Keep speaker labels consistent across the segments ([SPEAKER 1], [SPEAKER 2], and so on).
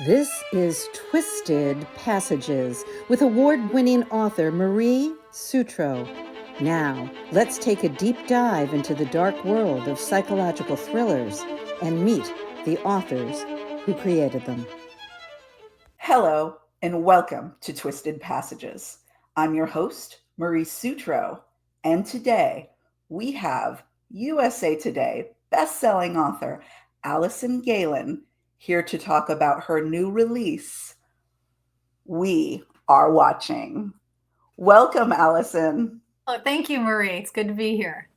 [SPEAKER 1] This is Twisted Passages with award-winning author Marie Sutro. Now, let's take a deep dive into the dark world of psychological thrillers and meet the authors who created them.
[SPEAKER 2] Hello, and welcome to Twisted Passages. I'm your host, Marie Sutro, and today we have USA Today bestselling author Alison Gaylin here to talk about her new release, We Are Watching. Welcome, Alison.
[SPEAKER 3] Oh, thank you, Marie. It's good to be here.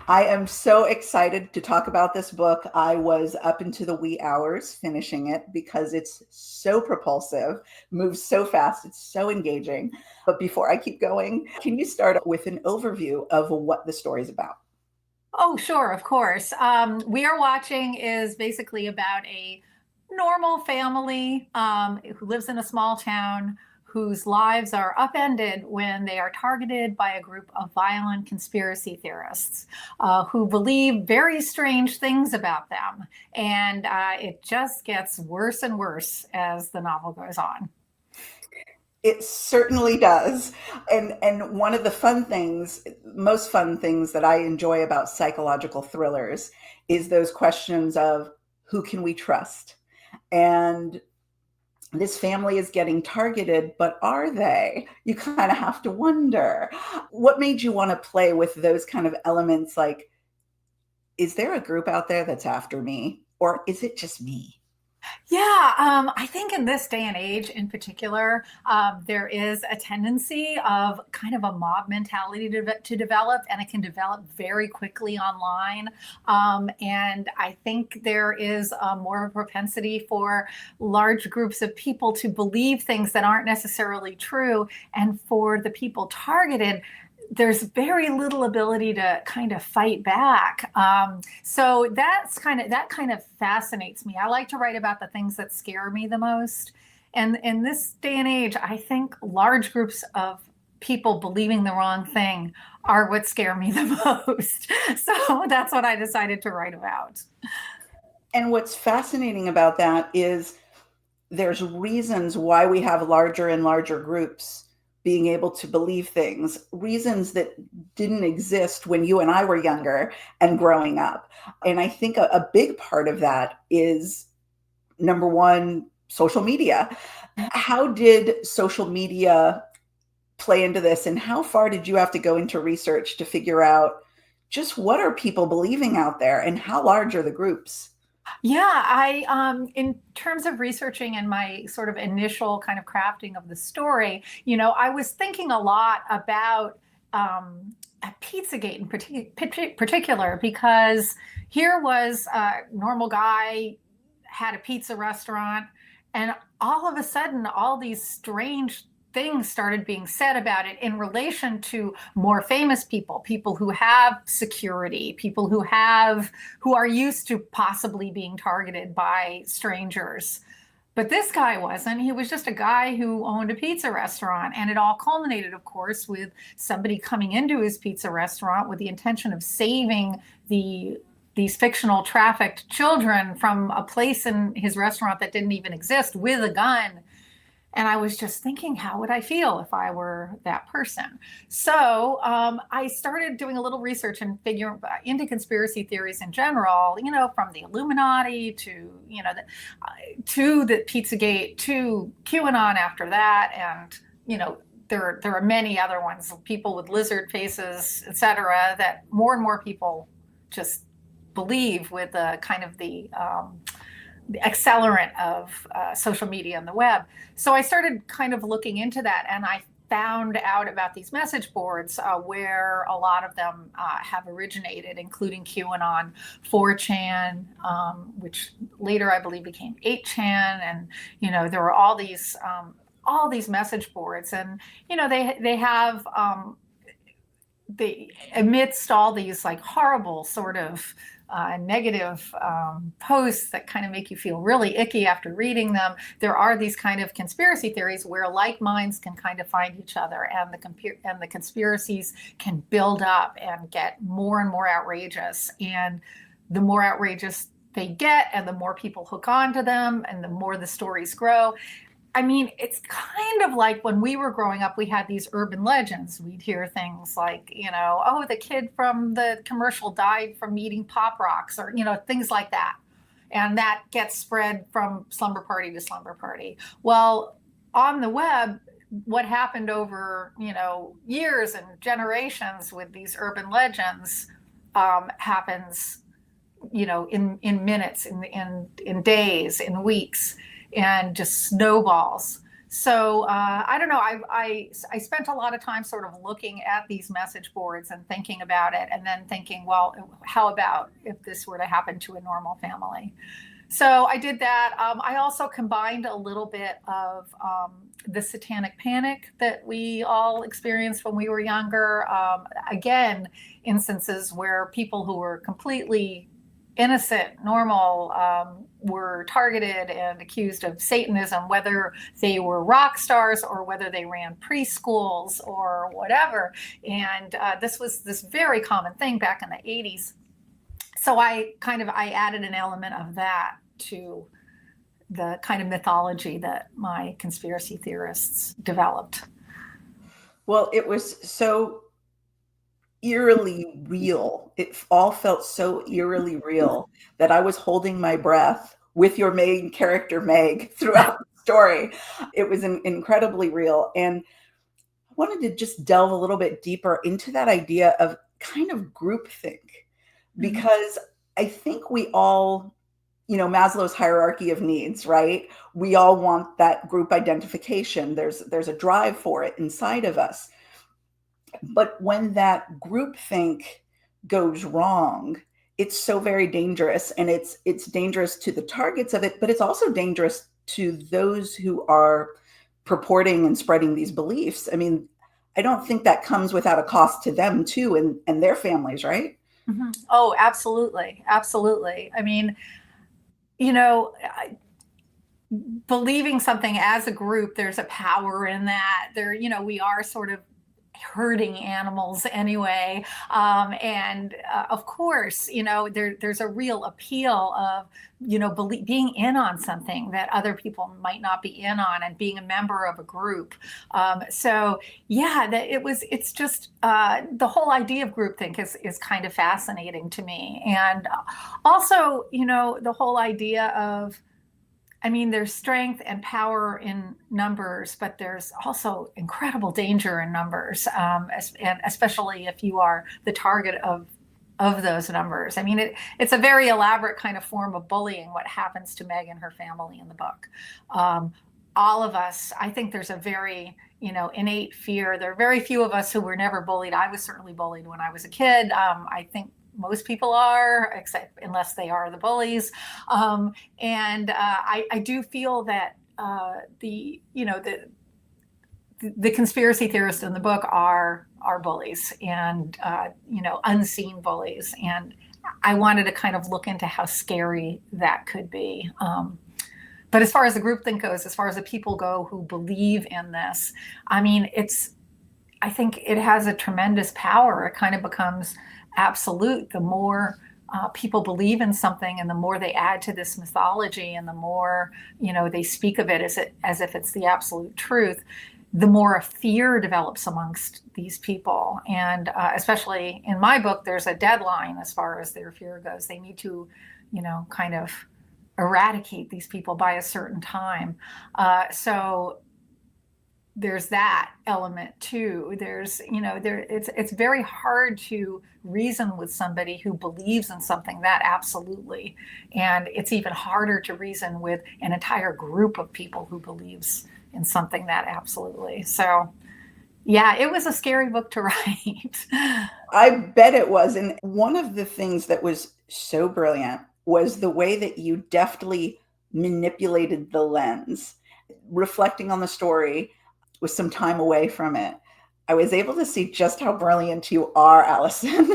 [SPEAKER 2] I am so excited to talk about this book. I was up into the wee hours finishing it because it's so propulsive, moves so fast, it's so engaging. But before I keep going, can you start with an overview of what the story is about?
[SPEAKER 3] Oh, sure, of course. We Are Watching is basically about a normal family who lives in a small town whose lives are upended when they are targeted by a group of violent conspiracy theorists who believe very strange things about them. And it just gets worse and worse as the novel goes on.
[SPEAKER 2] It certainly does. And one of the most fun things that I enjoy about psychological thrillers is those questions of who can we trust? And this family is getting targeted, but are they? You kind of have to wonder. What made you want to play with those kind of elements? Like, is there a group out there that's after me? Or is it just me?
[SPEAKER 3] Yeah, I think in this day and age in particular, there is a tendency of kind of a mob mentality to develop, and it can develop very quickly online. And I think there is more of a propensity for large groups of people to believe things that aren't necessarily true. And for the people targeted, there's very little ability to kind of fight back. So that kind of fascinates me. I like to write about the things that scare me the most. And in this day and age, I think large groups of people believing the wrong thing are what scare me the most. So that's what I decided to write about.
[SPEAKER 2] And what's fascinating about that is there's reasons why we have larger and larger groups being able to believe things, reasons that didn't exist when you and I were younger and growing up. And I think a big part of that is, number one, social media. How did social media play into this? And how far did you have to go into research to figure out just what are people believing out there and how large are the groups?
[SPEAKER 3] Yeah, in terms of researching and my sort of initial kind of crafting of the story, I was thinking a lot about Pizzagate in particular, because here was a normal guy, had a pizza restaurant, and all of a sudden, all these strange things started being said about it in relation to more famous people who have security, people who are used to possibly being targeted by strangers. But this guy wasn't. He was just a guy who owned a pizza restaurant. And it all culminated, of course, with somebody coming into his pizza restaurant with the intention of saving these fictional trafficked children from a place in his restaurant that didn't even exist, with a gun. And I was just thinking, how would I feel if I were that person? So I started doing a little research and figuring into conspiracy theories in general, from the Illuminati to, to the Pizzagate, to QAnon after that. And, there are many other ones, people with lizard faces, et cetera, that more and more people just believe with the kind of the accelerant of social media and the web. So I started kind of looking into that, and I found out about these message boards where a lot of them have originated, including QAnon, 4chan, which later I believe became 8chan, and there were all these message boards, and they amidst all these like horrible sort of negative posts that kind of make you feel really icky after reading them, there are these kind of conspiracy theories where like minds can kind of find each other, and the conspiracies can build up and get more and more outrageous. And the more outrageous they get, and the more people hook on to them, and the more the stories grow. I mean, it's kind of like when we were growing up, we had these urban legends. We'd hear things like, oh, the kid from the commercial died from eating Pop Rocks, or, things like that. And that gets spread from slumber party to slumber party. Well, on the web, what happened over, years and generations with these urban legends happens, in minutes, in days, in weeks, and just snowballs. So I don't know. I spent a lot of time sort of looking at these message boards and thinking about it, and then thinking, well, how about if this were to happen to a normal family? So I did that. I also combined a little bit of the satanic panic that we all experienced when we were younger. Again, instances where people who were completely innocent, normal, were targeted and accused of Satanism, whether they were rock stars or whether they ran preschools or whatever. And this was this very common thing back in the 80s. So I added an element of that to the kind of mythology that my conspiracy theorists developed.
[SPEAKER 2] Well, it was so eerily real. It all felt so eerily real that I was holding my breath with your main character, Meg, throughout the story. It was incredibly real. And I wanted to just delve a little bit deeper into that idea of kind of groupthink, because I think we all, Maslow's hierarchy of needs, right? We all want that group identification. There's a drive for it inside of us. But when that groupthink goes wrong, it's so very dangerous, and it's dangerous to the targets of it, but it's also dangerous to those who are purporting and spreading these beliefs. I mean, I don't think that comes without a cost to them too, and their families, right?
[SPEAKER 3] Mm-hmm. Oh, absolutely. Absolutely. I mean, believing something as a group, there's a power in that. We are sort of herding animals anyway. And of course, there's a real appeal of, being in on something that other people might not be in on, and being a member of a group. So yeah, it's just the whole idea of groupthink is kind of fascinating to me. And also, the whole idea of, there's strength and power in numbers, but there's also incredible danger in numbers, and especially if you are the target of those numbers. It's a very elaborate kind of form of bullying, what happens to Meg and her family in the book. All of us, I think there's a very, innate fear. There are very few of us who were never bullied. I was certainly bullied when I was a kid. I think most people are, except unless they are the bullies. And I do feel that the conspiracy theorists in the book are bullies, and unseen bullies. And I wanted to kind of look into how scary that could be. But as far as the groupthink goes, as far as the people go who believe in this, I think it has a tremendous power. It kind of becomes absolute. The more people believe in something, and the more they add to this mythology, and the more they speak of it as if it's the absolute truth, the more a fear develops amongst these people. And especially in my book, there's a deadline as far as their fear goes. They need to kind of eradicate these people by a certain time. So there's that element too. There's, it's very hard to reason with somebody who believes in something that absolutely. And it's even harder to reason with an entire group of people who believes in something that absolutely. So yeah, it was a scary book to write.
[SPEAKER 2] I bet it was. And one of the things that was so brilliant was the way that you deftly manipulated the lens. Reflecting on the story with some time away from it, I was able to see just how brilliant you are, Alison,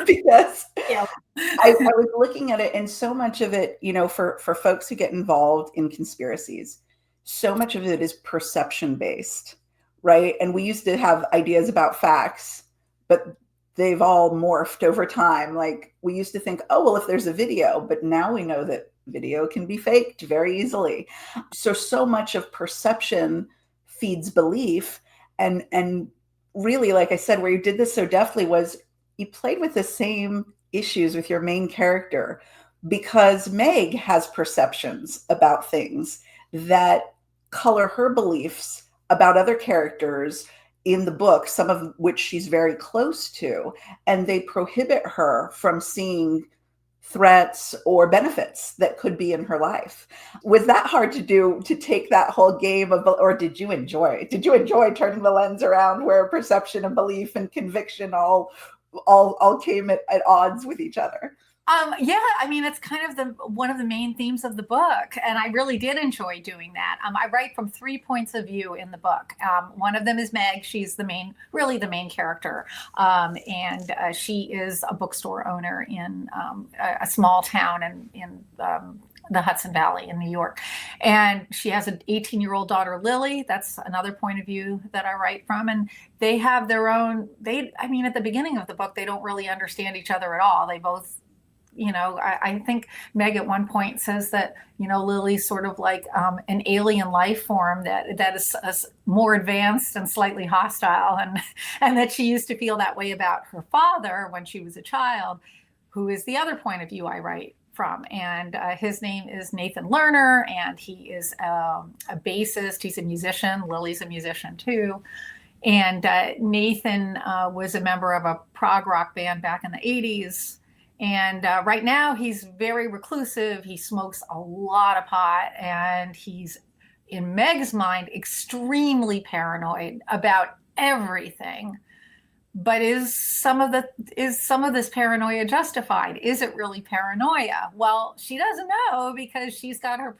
[SPEAKER 2] because I was looking at it, and so much of it, for folks who get involved in conspiracies, so much of it is perception based, right? And we used to have ideas about facts, but they've all morphed over time. Like we used to think, oh, well, if there's a video, but now we know that video can be faked very easily. So much of perception feeds belief. And really, like I said, where you did this so deftly was you played with the same issues with your main character, because Meg has perceptions about things that color her beliefs about other characters in the book, some of which she's very close to, and they prohibit her from seeing threats or benefits that could be in her life. Was that hard to do, to take that whole game of, or did you enjoy turning the lens around where perception and belief and conviction all came at odds with each other?
[SPEAKER 3] Yeah, I mean, it's kind of one of the main themes of the book, and I really did enjoy doing that. I write from 3 points of view in the book. One of them is Meg. She's really the main character, and she is a bookstore owner in a small town in the Hudson Valley in New York. And she has an 18-year-old daughter, Lily. That's another point of view that I write from. And they have their own, I mean, at the beginning of the book, they don't really understand each other at all. They both, I think Meg at one point says that, Lily's sort of like an alien life form that is more advanced and slightly hostile. And that she used to feel that way about her father when she was a child, who is the other point of view I write from. And his name is Nathan Lerner, and he is a bassist. He's a musician. Lily's a musician too. And Nathan was a member of a prog rock band back in the 80s. And right now he's very reclusive. He smokes a lot of pot, and he's, in Meg's mind, extremely paranoid about everything. But is some of this paranoia justified? Is it really paranoia? Well, she doesn't know, because she's got her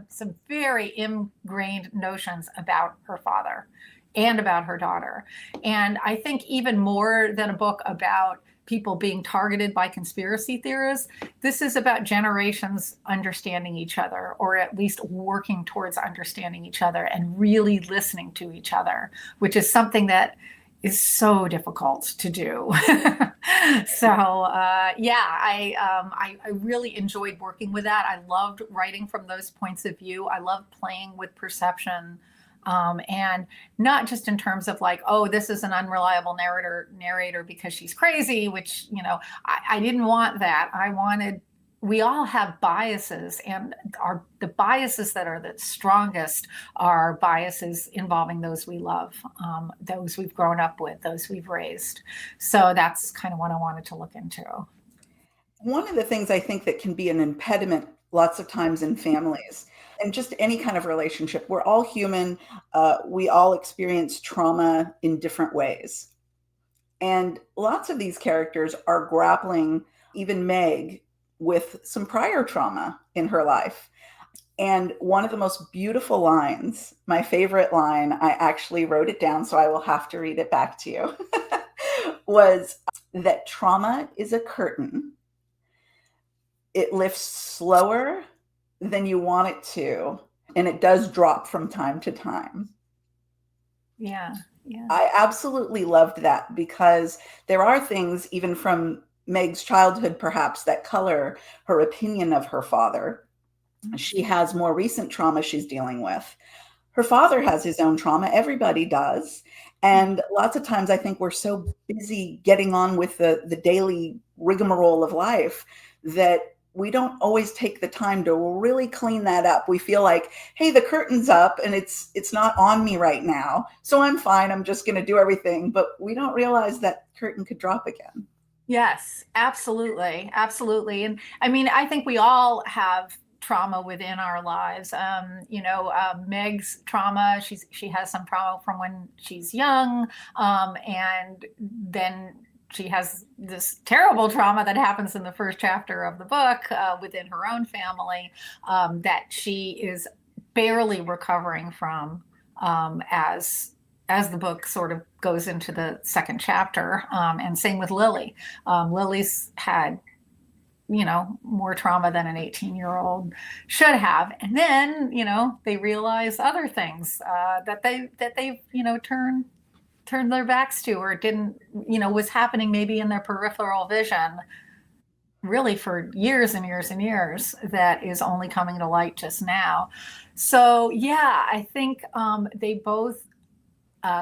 [SPEAKER 3] some very ingrained notions about her father and about her daughter. And I think even more than a book about people being targeted by conspiracy theorists, this is about generations understanding each other, or at least working towards understanding each other and really listening to each other, which is something that is so difficult to do. So I really enjoyed working with that. I loved writing from those points of view. I loved playing with perception. And not just in terms of like, oh, this is an unreliable narrator because she's crazy, which, I didn't want that. We all have biases, and the biases that are the strongest are biases involving those we love, those we've grown up with, those we've raised. So that's kind of what I wanted to look into.
[SPEAKER 2] One of the things I think that can be an impediment lots of times in families, and just any kind of relationship, we're all human. We all experience trauma in different ways. And lots of these characters are grappling, even Meg, with some prior trauma in her life. And one of the most beautiful lines, my favorite line, I actually wrote it down, so I will have to read it back to you, was that trauma is a curtain. It lifts slower than you want it to, and it does drop from time to time.
[SPEAKER 3] Yeah.
[SPEAKER 2] I absolutely loved that, because there are things, even from Meg's childhood, perhaps, that color her opinion of her father. She has more recent trauma she's dealing with. Her father has his own trauma. Everybody does. And lots of times I think we're so busy getting on with the daily rigmarole of life that we don't always take the time to really clean that up. We feel like, hey, the curtain's up and it's not on me right now, so I'm fine. I'm just going to do everything. But we don't realize that curtain could drop again.
[SPEAKER 3] Yes, absolutely. Absolutely. And I mean, I think we all have trauma within our lives. Meg's trauma, she has some trauma from when she's young. And then she has this terrible trauma that happens in the first chapter of the book within her own family that she is barely recovering from as the book sort of goes into the second chapter. And same with Lily. Lily's had, more trauma than an 18-year-old should have. And then, they realize other things that they've, turned their backs to, or didn't, was happening maybe in their peripheral vision really for years and years and years, that is only coming to light just now. So yeah, I think they both,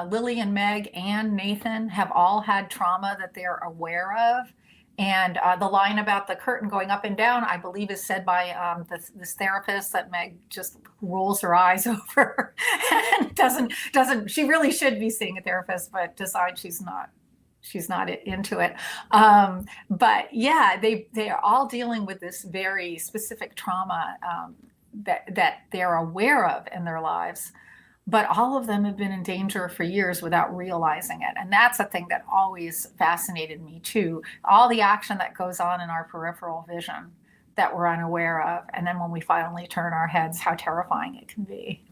[SPEAKER 3] Lily and Meg and Nathan, have all had trauma that they're aware of. And the line about the curtain going up and down, I believe, is said by this therapist that Meg just rolls her eyes over and doesn't. She really should be seeing a therapist, but decides she's not into it. But yeah, they are all dealing with this very specific trauma that they're aware of in their lives. But all of them have been in danger for years without realizing it. And that's a thing that always fascinated me too. All the action that goes on in our peripheral vision that we're unaware of. And then when we finally turn our heads, how terrifying it can be.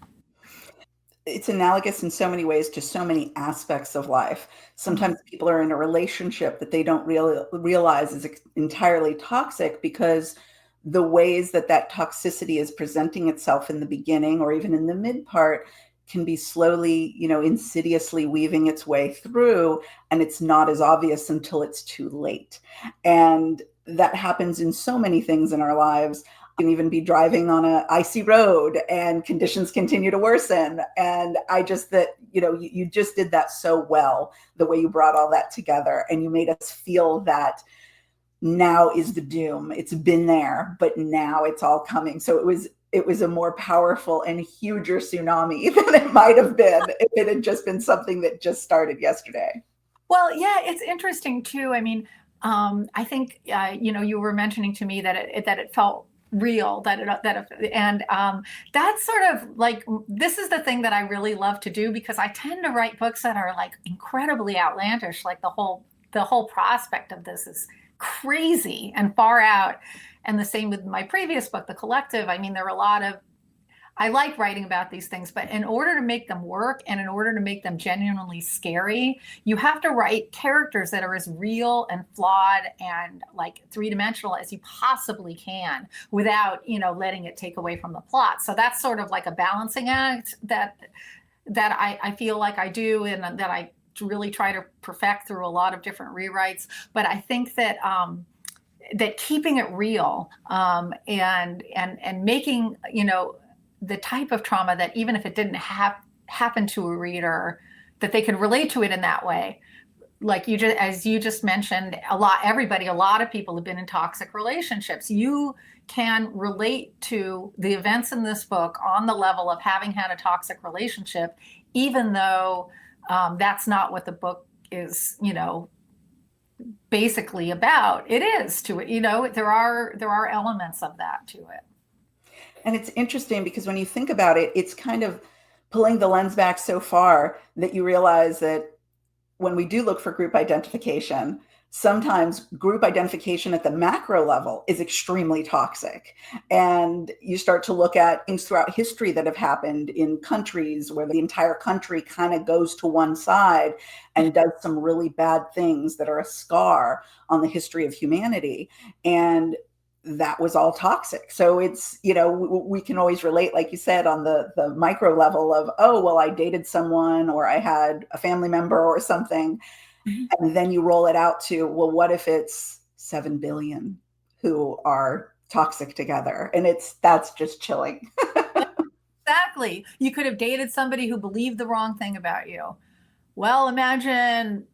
[SPEAKER 2] It's analogous in so many ways to so many aspects of life. Sometimes people are in a relationship that they don't realize is entirely toxic, because the ways that toxicity is presenting itself in the beginning or even in the mid part can be slowly, insidiously weaving its way through, and it's not as obvious until it's too late. And that happens in so many things in our lives. You can even be driving on an icy road and conditions continue to worsen. And I just, you just did that so well, the way you brought all that together, and you made us feel that now is the doom. It's been there, but now it's all coming. So it was a more powerful and huger tsunami than it might have been if it had just been something that just started yesterday.
[SPEAKER 3] Well, yeah, it's interesting too. I mean, I think you were mentioning to me that it felt real, and that's sort of like, this is the thing that I really love to do, because I tend to write books that are like incredibly outlandish. Like the whole prospect of this is crazy and far out. And the same with my previous book, The Collective. I mean, I like writing about these things, but in order to make them work and in order to make them genuinely scary, you have to write characters that are as real and flawed and like three-dimensional as you possibly can, without, letting it take away from the plot. So that's sort of like a balancing act that I feel like I do, and that I really try to perfect through a lot of different rewrites. But I think that keeping it real, and making, the type of trauma that even if it didn't happen to a reader, that they could relate to it in that way. Like as you just mentioned, a lot of people have been in toxic relationships. You can relate to the events in this book on the level of having had a toxic relationship, even though that's not what the book is, basically about. It is to it, there are elements of that to it.
[SPEAKER 2] And it's interesting because when you think about it, it's kind of pulling the lens back so far that you realize that when we do look for group identification, sometimes group identification at the macro level is extremely toxic. And you start to look at things throughout history that have happened in countries where the entire country kind of goes to one side and does some really bad things that are a scar on the history of humanity. And that was all toxic. So it's, we can always relate, like you said, on the micro level of, oh, well, I dated someone, or I had a family member or something. Mm-hmm. And then you roll it out to, well, what if it's 7 billion who are toxic together? And that's just chilling.
[SPEAKER 3] Exactly. You could have dated somebody who believed the wrong thing about you. Well, imagine,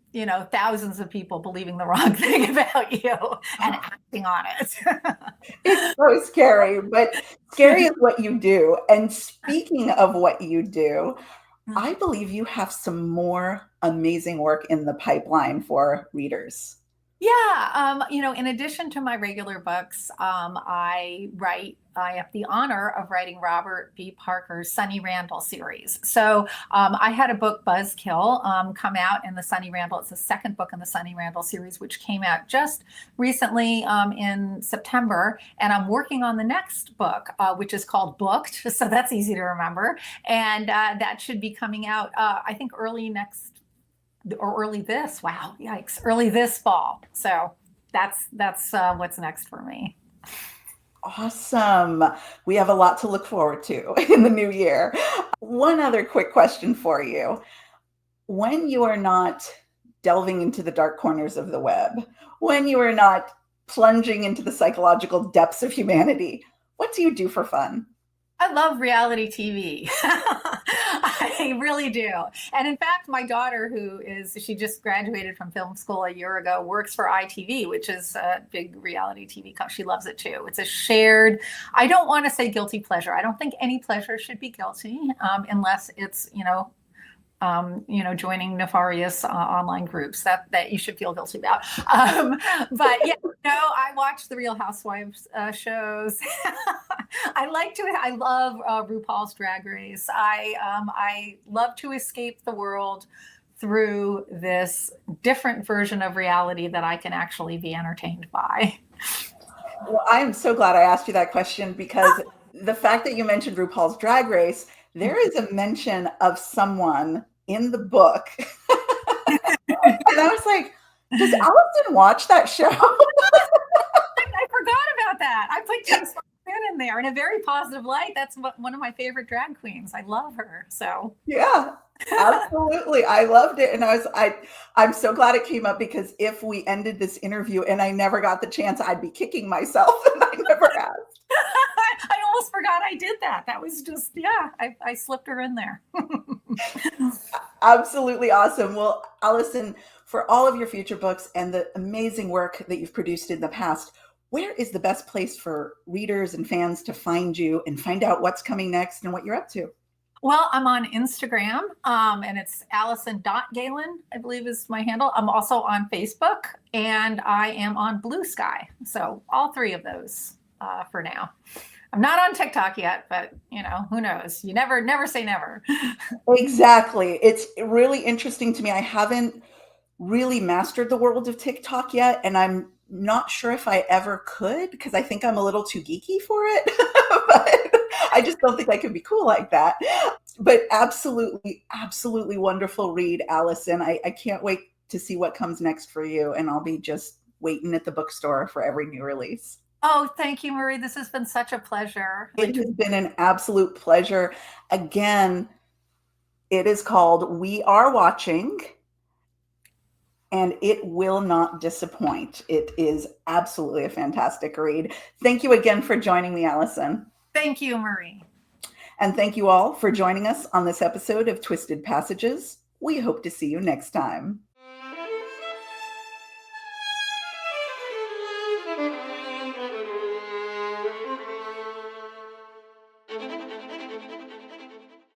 [SPEAKER 3] thousands of people believing the wrong thing about you and acting on it.
[SPEAKER 2] It's so scary, but scary is what you do. And speaking of what you do, I believe you have some more amazing work in the pipeline for readers.
[SPEAKER 3] Yeah. In addition to my regular books, I have the honor of writing Robert B. Parker's Sunny Randall series. So I had a book, Buzzkill, come out in the Sunny Randall. It's the second book in the Sunny Randall series, which came out just recently in September. And I'm working on the next book, which is called Booked. So that's easy to remember. And that should be coming out, I think, early this fall. So that's what's next for me.
[SPEAKER 2] Awesome. We have a lot to look forward to in the new year. One other quick question for you. when you are not delving into the dark corners of the web, when you are not plunging into the psychological depths of humanity, what do you do for fun?
[SPEAKER 3] I love reality TV. I really do. And in fact, my daughter, she just graduated from film school a year ago, works for ITV, which is a big reality TV company. She loves it too. It's a shared, I don't want to say guilty pleasure. I don't think any pleasure should be guilty, unless it's, joining nefarious online groups that you should feel guilty about. But yeah, I watch the Real Housewives shows. I love RuPaul's Drag Race. I love to escape the world through this different version of reality that I can actually be entertained by.
[SPEAKER 2] Well, I am so glad I asked you that question, because the fact that you mentioned RuPaul's Drag Race, there is a mention of someone in the book. And I was like, does Alison watch that show?
[SPEAKER 3] I forgot about that. I put James in there in a very positive light. That's one of my favorite drag queens. I love her. So
[SPEAKER 2] yeah, absolutely. I loved it. And I'm so glad it came up, because if we ended this interview and I never got the chance, I'd be kicking myself, and I never asked.
[SPEAKER 3] I almost forgot I did that. That was just, I slipped her in there.
[SPEAKER 2] Absolutely awesome. Well, Alison, for all of your future books and the amazing work that you've produced in the past, where is the best place for readers and fans to find you and find out what's coming next and what you're up to?
[SPEAKER 3] Well, I'm on Instagram, and it's Alison.Gaylin, I believe is my handle. I'm also on Facebook, and I am on Blue Sky. So all three of those for now. I'm not on TikTok yet, but who knows? You never say never.
[SPEAKER 2] Exactly. It's really interesting to me. I haven't really mastered the world of TikTok yet, and I'm not sure if I ever could, because I think I'm a little too geeky for it. But I just don't think I could be cool like that. But absolutely, absolutely wonderful read, Alison. I can't wait to see what comes next for you, and I'll be just waiting at the bookstore for every new release.
[SPEAKER 3] Oh, thank you, Marie. This has been such a pleasure.
[SPEAKER 2] It has been an absolute pleasure. Again, it is called We Are Watching, and it will not disappoint. It is absolutely a fantastic read. Thank you again for joining me, Alison.
[SPEAKER 3] Thank you, Marie.
[SPEAKER 2] And thank you all for joining us on this episode of Twisted Passages. We hope to see you next time.